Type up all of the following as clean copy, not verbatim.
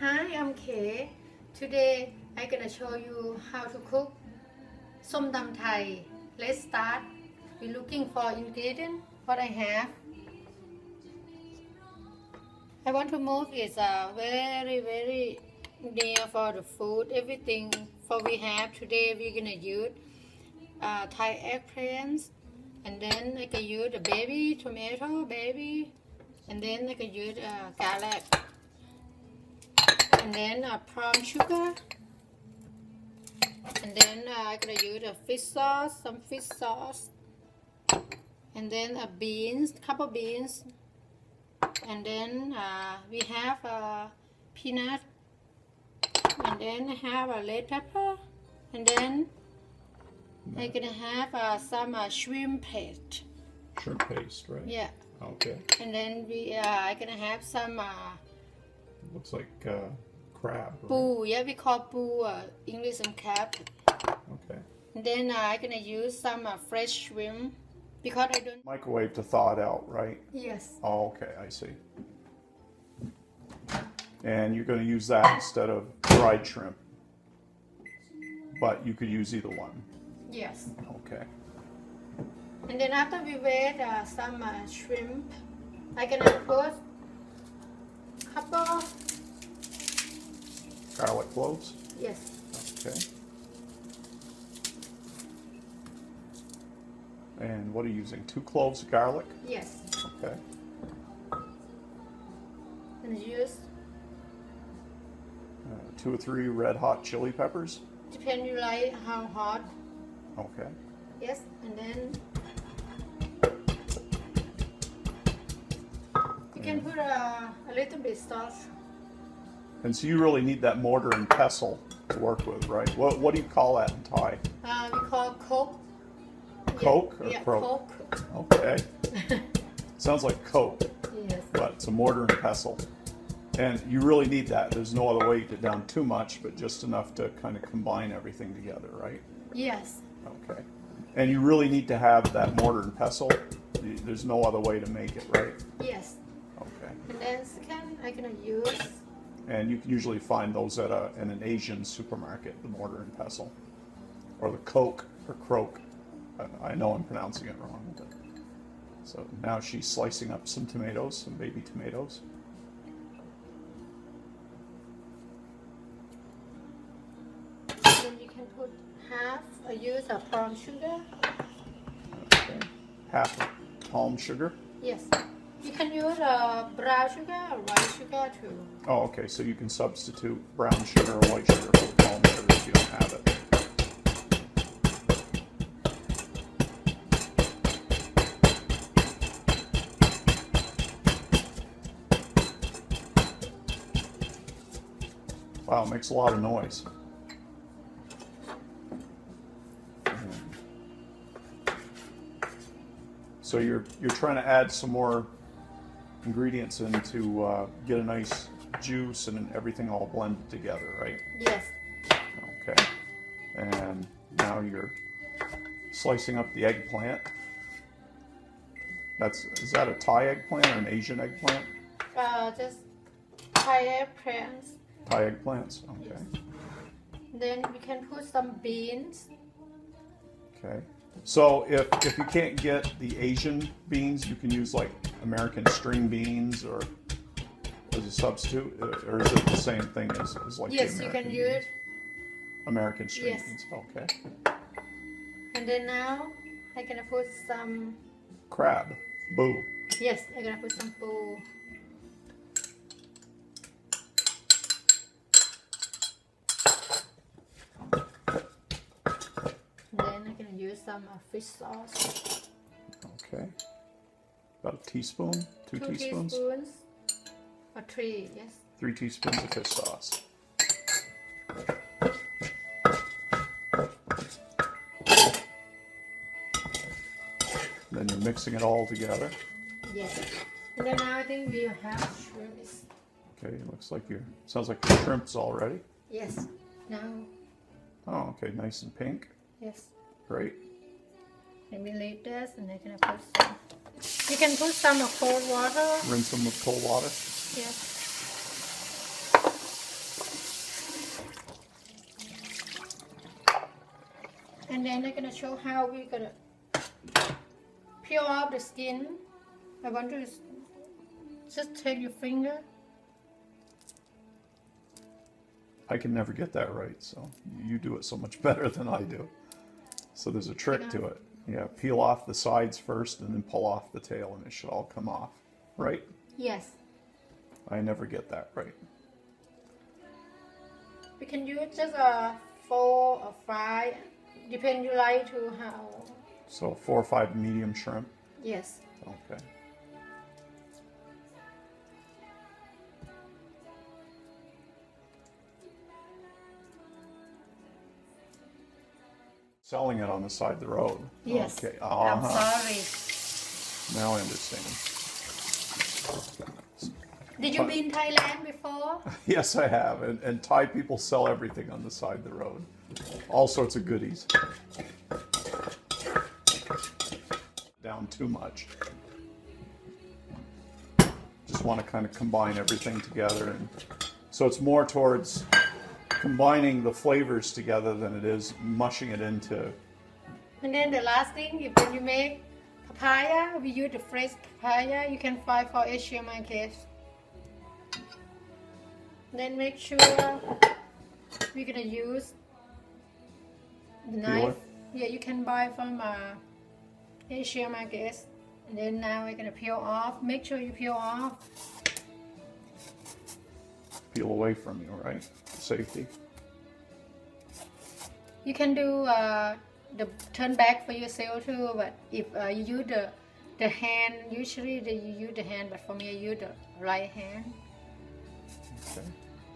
Hi, I'm Kay. Today I'm gonna show you how to cook Som Tam Thai. Let's start. We're looking for ingredients. What I have. I want to move is very near for the food. Everything for we have today we're gonna use Thai eggplants, and then I can use the baby tomato, and then I can use garlic. And then prawn sugar, and then I'm gonna use a fish sauce, some fish sauce, and then beans, couple beans, and then we have peanut, and then I have a red pepper, and then I'm gonna have some shrimp paste. Shrimp paste, right? Yeah. Okay. And then I'm gonna have some. Looks like crab. Right? Poo, yeah, we call poo English and crab. Okay. And then I'm gonna use some fresh shrimp because I don't. Microwave to thaw it out, right? Yes. Oh, okay, I see. And you're going to use that instead of dried shrimp, but you could use either one. Yes. Okay. And then after we wait some shrimp, I'm gonna put couple. Garlic cloves? Yes. Okay. And what are you using? 2 cloves of garlic? Yes. Okay. And use 2 or 3 red hot chili peppers? depend you like how hot. Okay. Yes. And then you can put a little bit sauce. And so you really need that mortar and pestle to work with, right? What do you call that in Thai? We call Coke. Coke or yeah, croak? Coke. Okay. Sounds like Coke, Yes. but it's a mortar and pestle. And you really need that. There's no other way to get down too much, but just enough to kind of combine everything together, right? Yes. Okay. And you really need to have that mortar and pestle. There's no other way to make it, right? Yes. Okay. And then second, I'm gonna use. And you can usually find those at in an Asian supermarket, the mortar and pestle, or the Coke or croak. I know I'm pronouncing it wrong. But. So now she's slicing up some tomatoes, some baby tomatoes. Then you can put half. I use a palm sugar. Okay. Half a palm sugar. Yes. You can use brown sugar or white sugar too. Oh, okay. So you can substitute brown sugar or white sugar for the palm sugar if you don't have it. Wow, it makes a lot of noise. So you're trying to add some more ingredients in to get a nice juice and everything all blended together, right? Yes. Okay. And now you're slicing up the eggplant. Is that a Thai eggplant or an Asian eggplant? Just Thai eggplants. Thai eggplants. Okay. Yes. Then we can put some beans. Okay. So if you can't get the Asian beans, you can use like American string beans or as a substitute, or is it the same thing as like Yes, the you American can use. American string Yes. beans? Okay. And then now I'm gonna put some. Crab. Boo. Yes, I'm gonna put some poo. Then I'm gonna use some fish sauce. Okay. About a teaspoon? 2 2 teaspoons? teaspoons. Or 3, yes. 3 teaspoons of fish sauce. Then you're mixing it all together. Yes. And then now I think we have shrimps. Okay, looks like sounds like your shrimp's all ready. Yes. Now, Oh, okay, nice and pink. yes. Great. Let me leave this and I'm gonna put some. You can put some cold water. Rinse them with cold water. Yes. And then I'm gonna show how we're gonna peel off the skin. I want to just take your finger. I can never get that right, so you do it so much better than I do. So there's a trick to it. Yeah, peel off the sides first and then pull off the tail and it should all come off, right? Yes. I never get that right. We can use just a 4 or 5, depend you like to how. So 4 or 5 medium shrimp? Yes. Okay. Selling it on the side of the road. Yes. Okay. I'm sorry. Now I understand. Did you be in Thailand before? Yes, I have. And Thai people sell everything on the side of the road. All sorts of goodies. Down too much. Just want to kind of combine everything together. And so it's more towards combining the flavors together than it is mushing it into. And then the last thing, if when you make papaya, we use the fresh papaya. You can find for Asia market. Then make sure we're gonna use the knife. Yeah, you can buy from Asia market. And then now we're gonna peel off. Make sure you peel off. Peel away from you, right? Safety. You can do the turn back for yourself too, but if you use the hand, usually you use the hand, but for me I use the right hand. Okay.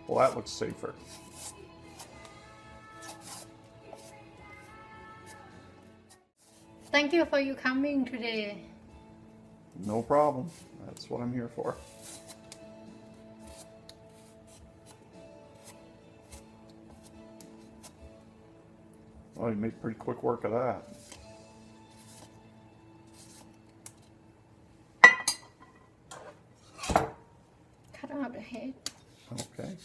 Well, that looks safer. Thank you for you coming today. No problem. That's what I'm here for. Well, you made pretty quick work of that. Cut off the head. Okay.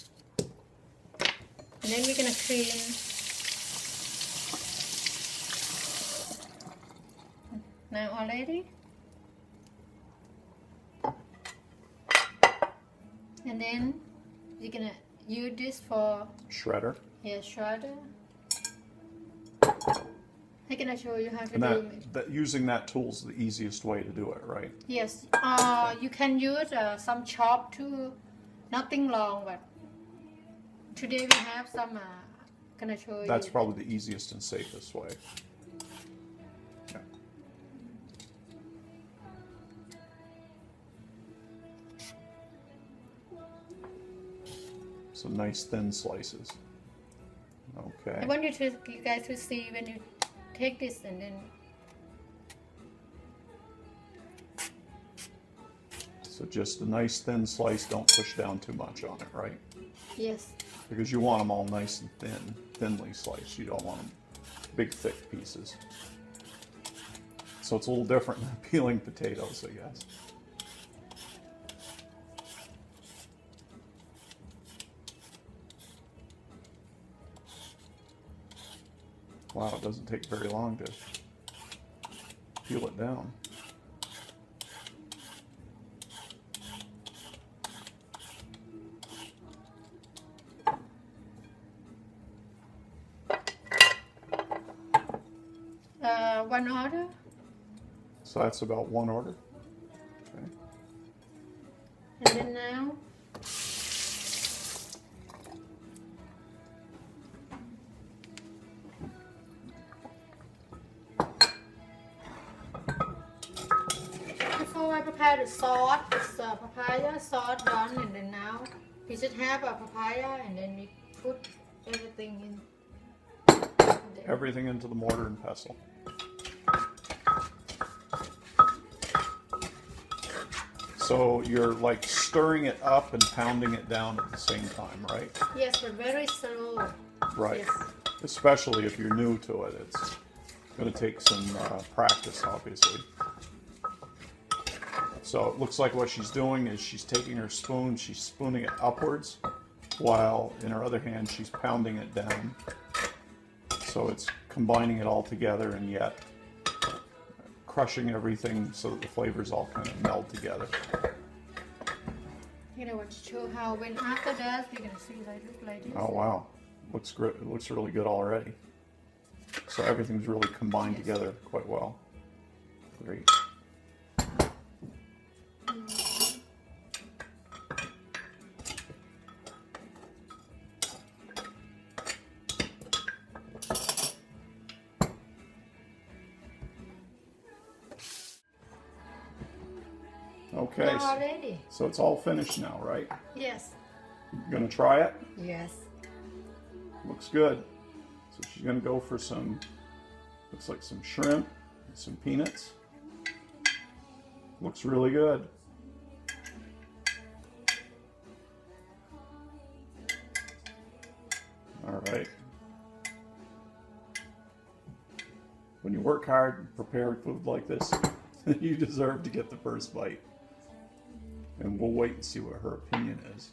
And then we're gonna clean. Now already. And then you're gonna use this for Shredder. shredder. I'm gonna show you how to And do it. using that tool is the easiest way to do it, right? Yes. You can use some chop too. Nothing long, but today we have some. Gonna show you. That's probably the easiest and safest way. Yeah. So nice thin slices. Okay. I want you guys to see when you take this and then. So just a nice thin slice, don't push down too much on it, right? Yes. Because you want them all nice and thinly sliced. You don't want them big, thick pieces. So it's a little different than peeling potatoes, I guess. Wow, it doesn't take very long to peel it down. One order. So that's about one order. Okay. And then now. Before I prepare the sauce, it's papaya sauce done, and then now we just have a papaya, and then we put everything in. Everything into the mortar and pestle. So you're like stirring it up and pounding it down at the same time, right? Yes, but very slow. Right. Yes. Especially if you're new to it, it's going to take some practice, obviously. So it looks like what she's doing is she's taking her spoon, she's spooning it upwards, while in her other hand she's pounding it down. So it's combining it all together and yet crushing everything so that the flavors all kind of meld together. You know what? Show how when after that we're gonna see they look like this. Oh wow, looks great. It looks really good already. So everything's really combined together quite well. Great. Okay, Now ready? so it's all finished now, right? Yes. You gonna try it? Yes. Looks good. So she's gonna go for some, looks like some shrimp and some peanuts. Looks really good. All right. When you work hard and prepare food like this, you deserve to get the first bite. And we'll wait and see what her opinion is.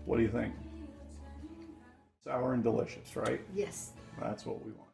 What do you think? Sour and delicious, right? Yes. That's what we want.